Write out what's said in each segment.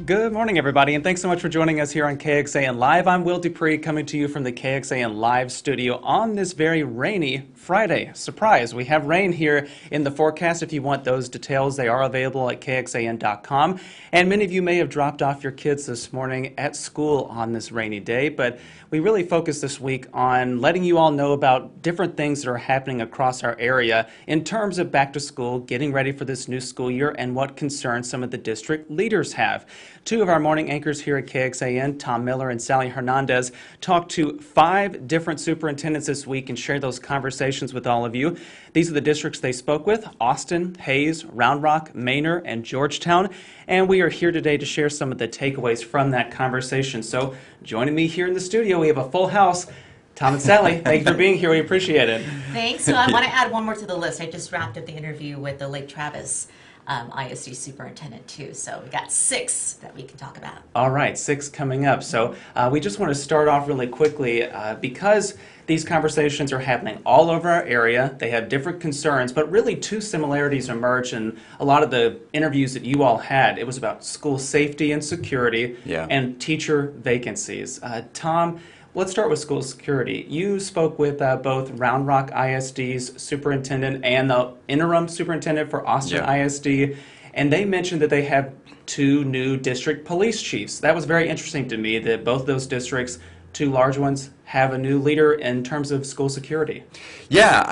Good morning, everybody, and thanks so much for joining us here on KXAN Live. I'm Will DuPree, coming to you from the KXAN Live studio on this very rainy Friday. Surprise, we have rain here in the forecast. If you want those details, they are available at KXAN.com. And many of you may have dropped off your kids this morning at school on this rainy day, but we really focused this week on letting you all know about different things that are happening across our area in terms of back to school, getting ready for this new school year, and what concerns some of the district leaders have. Two of our morning anchors here at KXAN, Tom Miller and Sally Hernandez, talked to 5 different superintendents this week and shared those conversations with all of you. These are the districts they spoke with: Austin, Hayes, Round Rock, Manor, and Georgetown. And we are here today to share some of the takeaways from that conversation. So joining me here in the studio, we have a full house. Tom and Sally, thank you for being here. We appreciate it. Thanks. So I want to add one more to the list. I just wrapped up the interview with the Lake Travis ISD superintendent too. So we got 6 that we can talk about. All right, 6 coming up. So we just want to start off really quickly because these conversations are happening all over our area. They have different concerns, but really 2 similarities emerge in a lot of the interviews that you all had. It was about school safety and security and teacher vacancies. Tom, let's start with school security. You spoke with both Round Rock ISD's superintendent and the interim superintendent for Austin ISD, and they mentioned that they have 2 new district police chiefs. That was very interesting to me that both those districts, 2 large ones, have a new leader in terms of school security. Yeah,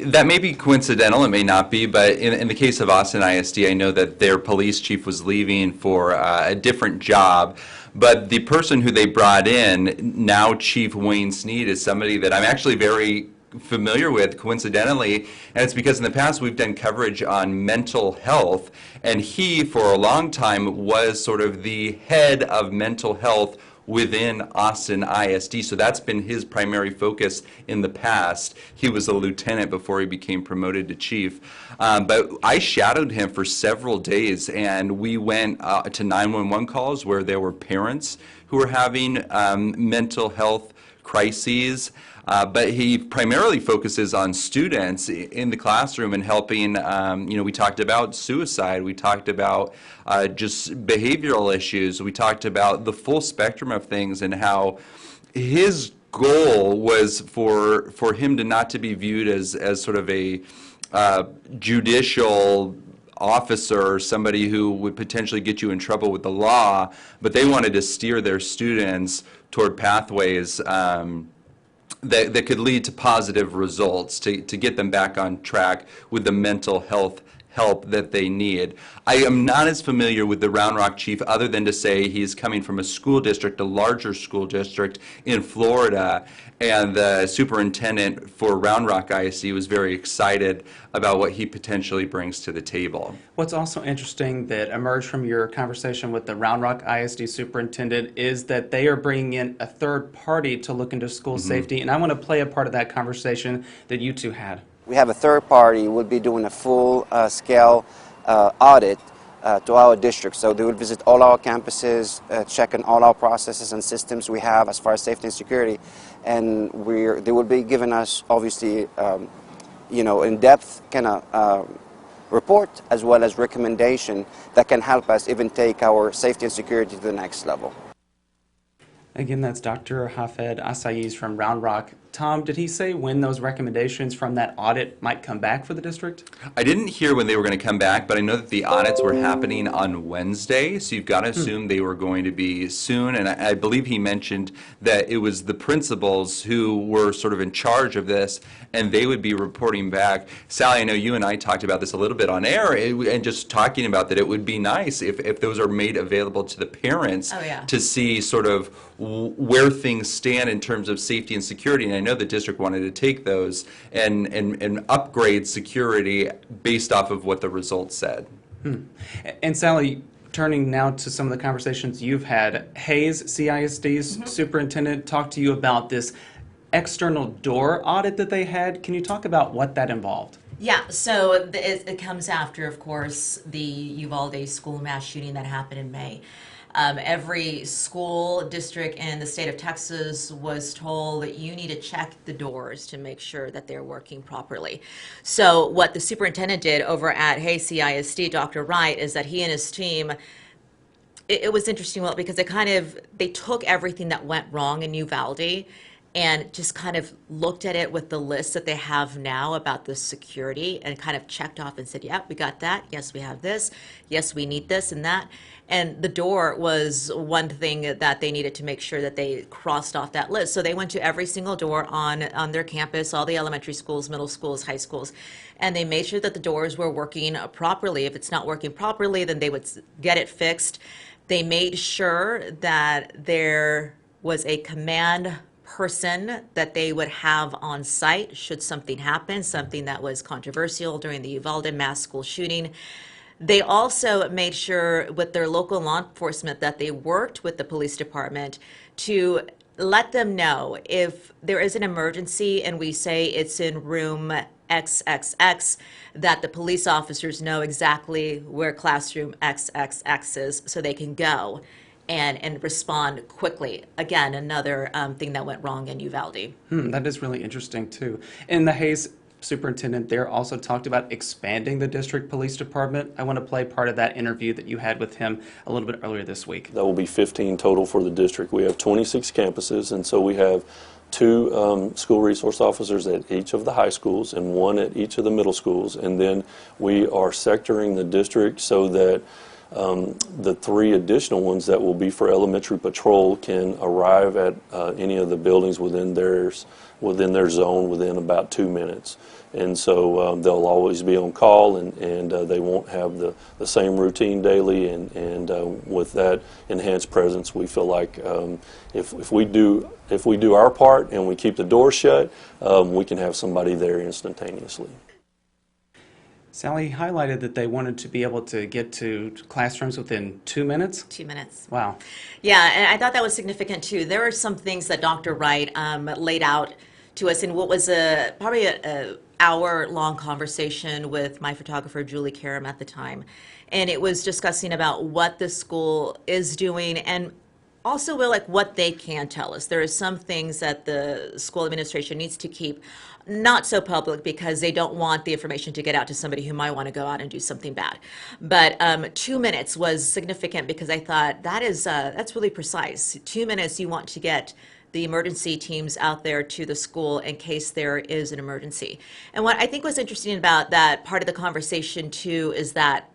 that may be coincidental, it may not be, but in the case of Austin ISD, I know that their police chief was leaving for a different job. But the person who they brought in, now Chief Wayne Sneed, is somebody that I'm actually very familiar with, coincidentally, and it's because in the past we've done coverage on mental health, and he, for a long time, was sort of the head of mental health within Austin ISD. So that's been his primary focus in the past. He was a lieutenant before he became promoted to chief. But I shadowed him for several days, and we went to 911 calls where there were parents who were having mental health crises. But he primarily focuses on students in the classroom and helping, we talked about suicide, we talked about just behavioral issues, we talked about the full spectrum of things and how his goal was for him to not to be viewed as sort of a judicial officer, somebody who would potentially get you in trouble with the law, but they wanted to steer their students toward pathways that could lead to positive results, to get them back on track with the mental health help that they need. I am not as familiar with the Round Rock chief other than to say he's coming from a school district, a larger school district in Florida, and the superintendent for Round Rock ISD was very excited about what he potentially brings to the table. What's also interesting that emerged from your conversation with the Round Rock ISD superintendent is that they are bringing in a third party to look into school safety, and I want to play a part of that conversation that you two had. We have a third party who will be doing a full scale audit to our district. So they will visit all our campuses, checking all our processes and systems we have as far as safety and security. And they will be giving us, obviously, in-depth kind of report as well as recommendation that can help us even take our safety and security to the next level. Again, that's Dr. Hafed Asaiz from Round Rock. Tom, did he say when those recommendations from that audit might come back for the district? I didn't hear when they were going to come back, but I know that the audits were happening on Wednesday, so you've got to assume they were going to be soon, and I believe he mentioned that it was the principals who were sort of in charge of this, and they would be reporting back. Sally, I know you and I talked about this a little bit on air, and just talking about that it would be nice if those are made available to the parents to see sort of where things stand in terms of safety and security. And I know the district wanted to take those and upgrade security based off of what the results said. And Sally, turning now to some of the conversations you've had, Hayes, CISD's superintendent, talked to you about this external door audit that they had. Can you talk about what that involved? Yeah, so it comes after, of course, the Uvalde school mass shooting that happened in May. Every school district in the state of Texas was told that you need to check the doors to make sure that they're working properly. So what the superintendent did over at Hayes CISD, Dr. Wright, is that he and his team it was interesting, well, because they took everything that went wrong in Uvalde and just kind of looked at it with the list that they have now about the security and kind of checked off and said, yeah, we got that. Yes, we have this. Yes, we need this and that. And the door was one thing that they needed to make sure that they crossed off that list. So they went to every single door on their campus, all the elementary schools, middle schools, high schools, and they made sure that the doors were working properly. If it's not working properly, then they would get it fixed. They made sure that there was a command person that they would have on site should something happen, something that was controversial during the Uvalde mass school shooting. They also made sure with their local law enforcement that they worked with the police department to let them know if there is an emergency and we say it's in room XXX, that the police officers know exactly where classroom XXX is so they can go and respond quickly. Again, another thing that went wrong in Uvalde. That is really interesting, too. In the Hayes superintendent there also talked about expanding the district police department. I want to play part of that interview that you had with him a little bit earlier this week. That will be 15 total for the district. We have 26 campuses, and so we have 2 school resource officers at each of the high schools and 1 at each of the middle schools. And then we are sectoring the district so that the 3 additional ones that will be for elementary patrol can arrive at any of the buildings within their zone within about 2 minutes. And so they'll always be on call, and they won't have the same routine daily. And with that enhanced presence, we feel like if we do our part and we keep the door shut, we can have somebody there instantaneously. Sally highlighted that they wanted to be able to get to classrooms within 2 minutes. 2 minutes. Wow. Yeah, and I thought that was significant too. There are some things that Dr. Wright laid out to us in what was probably an hour-long conversation with my photographer, Julie Karam, at the time. And it was discussing about what the school is doing and also, Will, like what they can tell us. There are some things that the school administration needs to keep not so public because they don't want the information to get out to somebody who might want to go out and do something bad. But 2 minutes was significant because I thought that's really precise. 2 minutes, you want to get the emergency teams out there to the school in case there is an emergency. And what I think was interesting about that part of the conversation too is that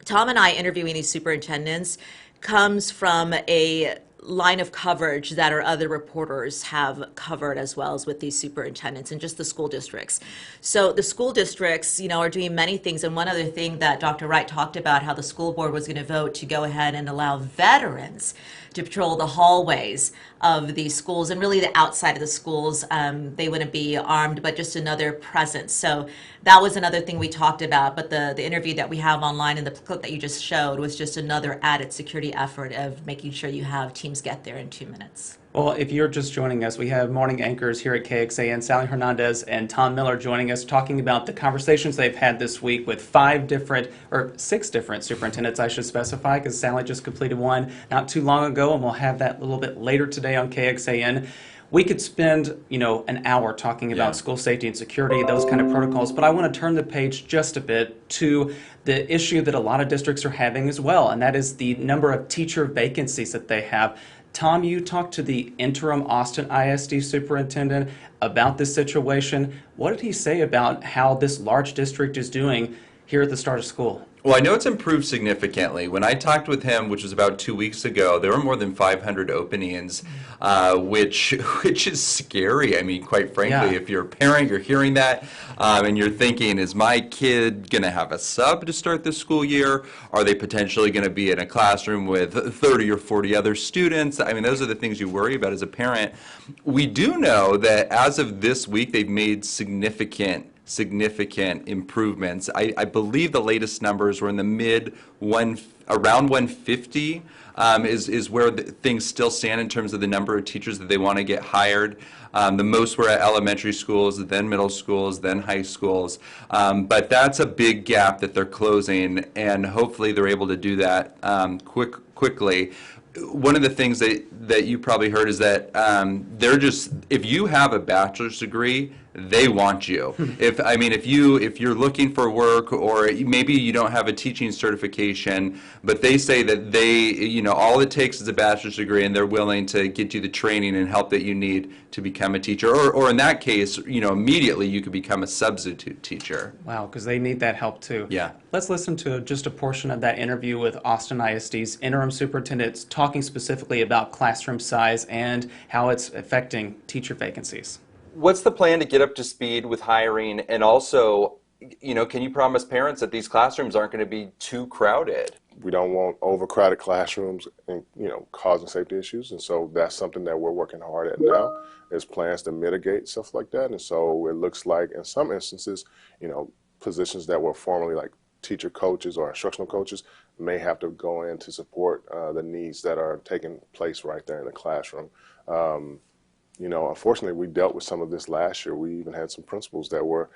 Tom and I interviewing these superintendents comes from a line of coverage that our other reporters have covered as well as with these superintendents and just the school districts. So the school districts, are doing many things. And one other thing that Dr. Wright talked about, how the school board was going to vote to go ahead and allow veterans to patrol the hallways of these schools and really the outside of the schools. They wouldn't be armed, but just another presence. So that was another thing we talked about. But the interview that we have online and the clip that you just showed was just another added security effort of making sure you have teams get there in 2 minutes. Well, if you're just joining us, we have morning anchors here at KXAN, Sally Hernandez and Tom Miller joining us, talking about the conversations they've had this week with 6 different superintendents, I should specify, because Sally just completed one not too long ago, and we'll have that a little bit later today on KXAN. We could spend, an hour talking about school safety and security, those kind of protocols, but I want to turn the page just a bit to the issue that a lot of districts are having as well, and that is the number of teacher vacancies that they have. Tom, you talked to the interim Austin ISD superintendent about this situation. What did he say about how this large district is doing here at the start of school? Well, I know it's improved significantly. When I talked with him, which was about 2 weeks ago, there were more than 500 openings, which is scary. I mean, quite frankly, if you're a parent, you're hearing that, and you're thinking, is my kid going to have a sub to start this school year? Are they potentially going to be in a classroom with 30 or 40 other students? I mean, those are the things you worry about as a parent. We do know that as of this week, they've made significant improvements. I believe the latest numbers were in the around 150 is where things still stand in terms of the number of teachers that they want to get hired. The most were at elementary schools, then middle schools, then high schools. But that's a big gap that they're closing, and hopefully they're able to do that quickly. One of the things that you probably heard is that if you have a bachelor's degree, they want you. If you're looking for work, or maybe you don't have a teaching certification, but they say that all it takes is a bachelor's degree, and they're willing to get you the training and help that you need to become a teacher. Or in that case, immediately you could become a substitute teacher. Wow, because they need that help too. Yeah. Let's listen to just a portion of that interview with Austin ISD's interim superintendent, talking specifically about classroom size and how it's affecting teacher vacancies. What's the plan to get up to speed with hiring, and also, can you promise parents that these classrooms aren't going to be too crowded? We don't want overcrowded classrooms and, causing safety issues. And so that's something that we're working hard at now, is plans to mitigate stuff like that. And so it looks like in some instances, positions that were formerly like teacher coaches or instructional coaches may have to go in to support the needs that are taking place right there in the classroom. Unfortunately, we dealt with some of this last year. We even had some principals that were,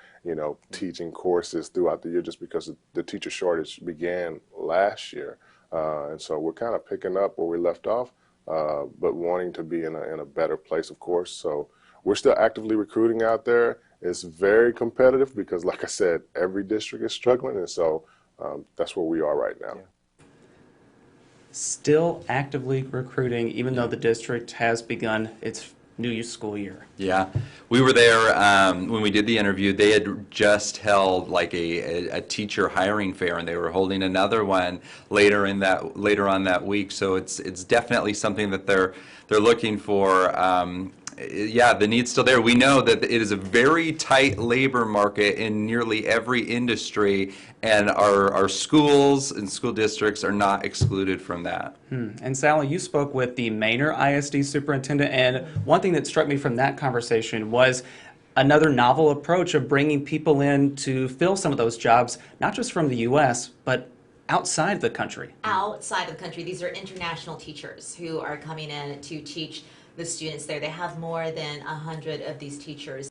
teaching courses throughout the year just because the teacher shortage began last year. And so we're kind of picking up where we left off, but wanting to be in a better place, of course. So we're still actively recruiting out there. It's very competitive because, like I said, every district is struggling. And so that's where we are right now. Yeah. Still actively recruiting, even though the district has begun its new school year. Yeah, we were there when we did the interview. They had just held like a teacher hiring fair, and they were holding another one later on that week. So it's definitely something that they're looking for. Yeah, the need's still there. We know that it is a very tight labor market in nearly every industry, and our schools and school districts are not excluded from that. And Sally, you spoke with the Manor ISD superintendent, and one thing that struck me from that conversation was another novel approach of bringing people in to fill some of those jobs, not just from the U.S., but outside the country. Outside of the country, these are international teachers who are coming in to teach the students there. They have more than 100 of these teachers.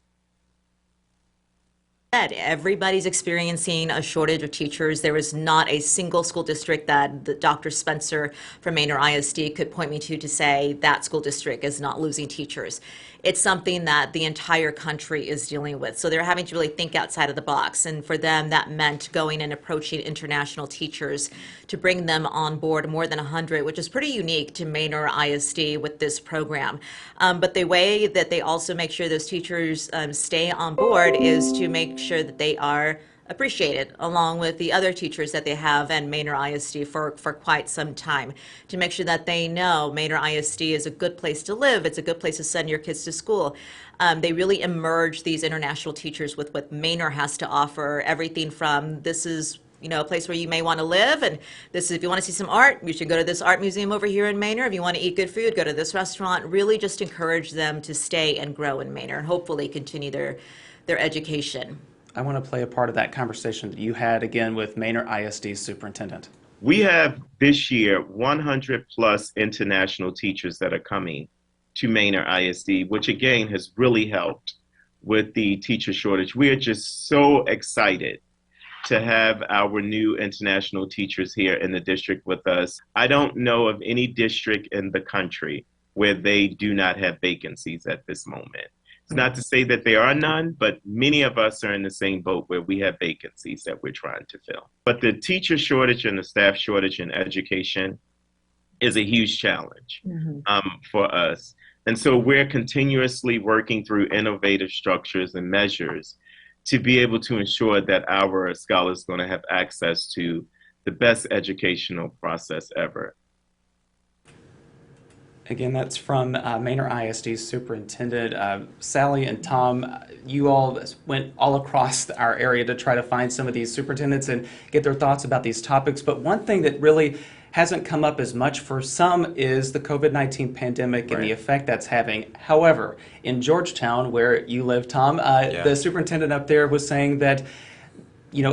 Everybody's experiencing a shortage of teachers. There is not a single school district that Dr. Spencer from Manor ISD could point me to say that school district is not losing teachers. It's something that the entire country is dealing with. So they're having to really think outside of the box. And for them, that meant going and approaching international teachers to bring them on board, more than 100, which is pretty unique to Manor ISD with this program. But the way that they also make sure those teachers stay on board is to make sure that they are appreciated along with the other teachers that they have in Manor ISD for quite some time, to make sure that they know Manor ISD is a good place to live, it's a good place to send your kids to school. They really emerge these international teachers with what Manor has to offer, everything from this is a place where you may want to live, and this is if you want to see some art, you should go to this art museum over here in Manor. If you want to eat good food, go to this restaurant. Really just encourage them to stay and grow in Manor and hopefully continue their education. I want to play a part of that conversation that you had again with Manor ISD's superintendent. We have this year 100 plus international teachers that are coming to Manor ISD, which again has really helped with the teacher shortage. We are just so excited to have our new international teachers here in the district with us. I don't know of any district in the country where they do not have vacancies at this moment. It's not to say that there are none, but many of us are in the same boat where we have vacancies that we're trying to fill. But the teacher shortage and the staff shortage in education is a huge challenge for us. And so we're continuously working through innovative structures and measures to be able to ensure that our scholars are going to have access to the best educational process ever. Again, that's from Manor ISD Superintendent. Sally and Tom, you all went all across our area to try to find some of these superintendents and get their thoughts about these topics. But one thing that really hasn't come up as much for some is the COVID-19 pandemic and the effect that's having. However, in Georgetown, where you live, Tom, the superintendent up there was saying that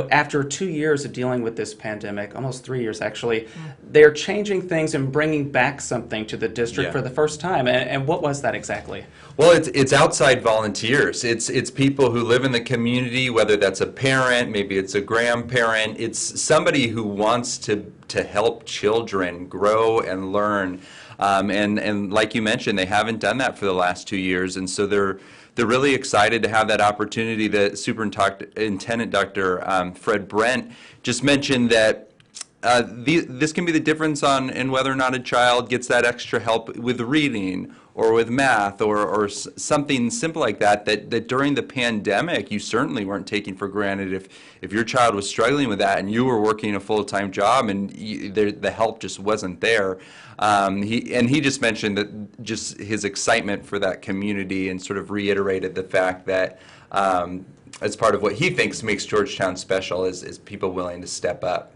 after 2 years of dealing with this pandemic, almost 3 years actually, they're changing things and bringing back something to the district for the first time. And what was that exactly? Well, it's outside volunteers. It's people who live in the community, whether that's a parent, maybe it's a grandparent. It's somebody who wants to help children grow and learn. And like you mentioned, they haven't done that for the last 2 years, and so they're they're really excited to have that opportunity. The Superintendent, Dr. Fred Brent, just mentioned that this can be the difference in whether or not a child gets that extra help with reading or with math or something simple like that, that during the pandemic you certainly weren't taking for granted. If your child was struggling with that and you were working a full-time job and the help just wasn't there. He just mentioned that just his excitement for that community and sort of reiterated the fact that as part of what he thinks makes Georgetown special is people willing to step up.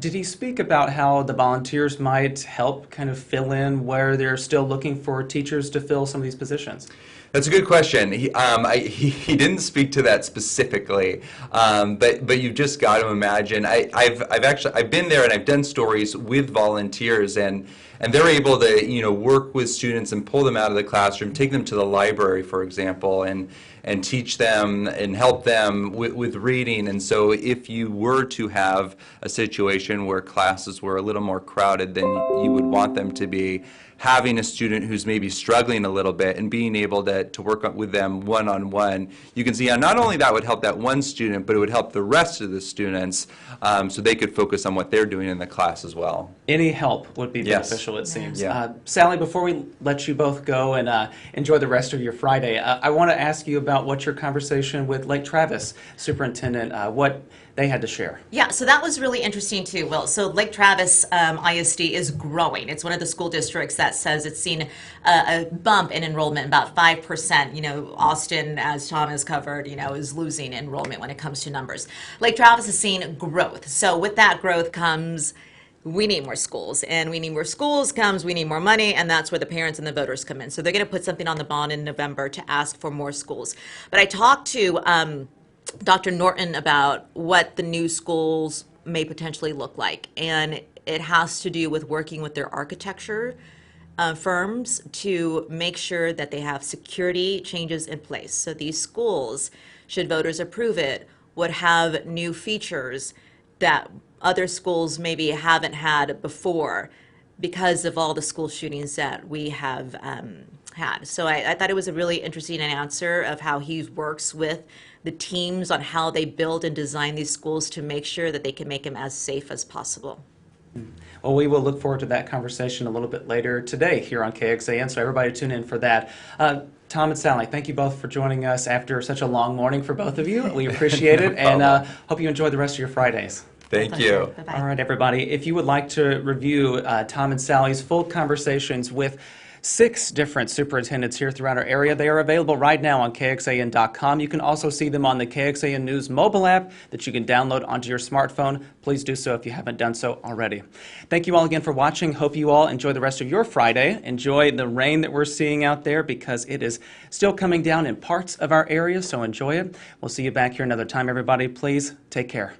Did he speak about how the volunteers might help kind of fill in where they're still looking for teachers to fill some of these positions? That's a good question. He didn't speak to that specifically, but you've just got to imagine. I've been there and I've done stories with volunteers, and they're able to work with students and pull them out of the classroom, take them to the library, for example, and teach them and help them with reading. And so if you were to have a situation where classes were a little more crowded than you would want them to be, having a student who's maybe struggling a little bit and being able to work with them one-on-one, you can see how not only that would help that one student, but it would help the rest of the students so they could focus on what they're doing in the class as well. Any help would be beneficial, Yes. it seems. Yeah. Sally, before we let you both go and enjoy the rest of your Friday, I want to ask you about what your conversation with Lake Travis Superintendent, what they had to share. Yeah, so that was really interesting too, Will. So Lake Travis ISD is growing. It's one of the school districts that says it's seen a bump in enrollment, about 5%. Austin, as Tom has covered, is losing enrollment when it comes to numbers. Lake Travis is seeing growth. So with that growth comes we need more schools, and we need more schools comes we need more money, and that's where the parents and the voters come in. So they're going to put something on the bond in November to ask for more schools. But I talked to Dr. Norton about what the new schools may potentially look like, and it has to do with working with their architecture firms to make sure that they have security changes in place. So these schools, should voters approve it, would have new features that other schools maybe haven't had before because of all the school shootings that we have had. So I thought it was a really interesting answer of how he works with the teams on how they build and design these schools to make sure that they can make them as safe as possible. Well, we will look forward to that conversation a little bit later today here on KXAN, so everybody tune in for that. Tom and Sally, thank you both for joining us after such a long morning for both of you. We appreciate it, and hope you enjoy the rest of your Fridays. Thank you. Bye-bye. All right, everybody. If you would like to review Tom and Sally's full conversations with 6 different superintendents here throughout our area, they are available right now on KXAN.com. You can also see them on the KXAN News mobile app that you can download onto your smartphone. Please do so if you haven't done so already. Thank you all again for watching. Hope you all enjoy the rest of your Friday. Enjoy the rain that we're seeing out there because it is still coming down in parts of our area, so enjoy it. We'll see you back here another time, everybody. Please take care.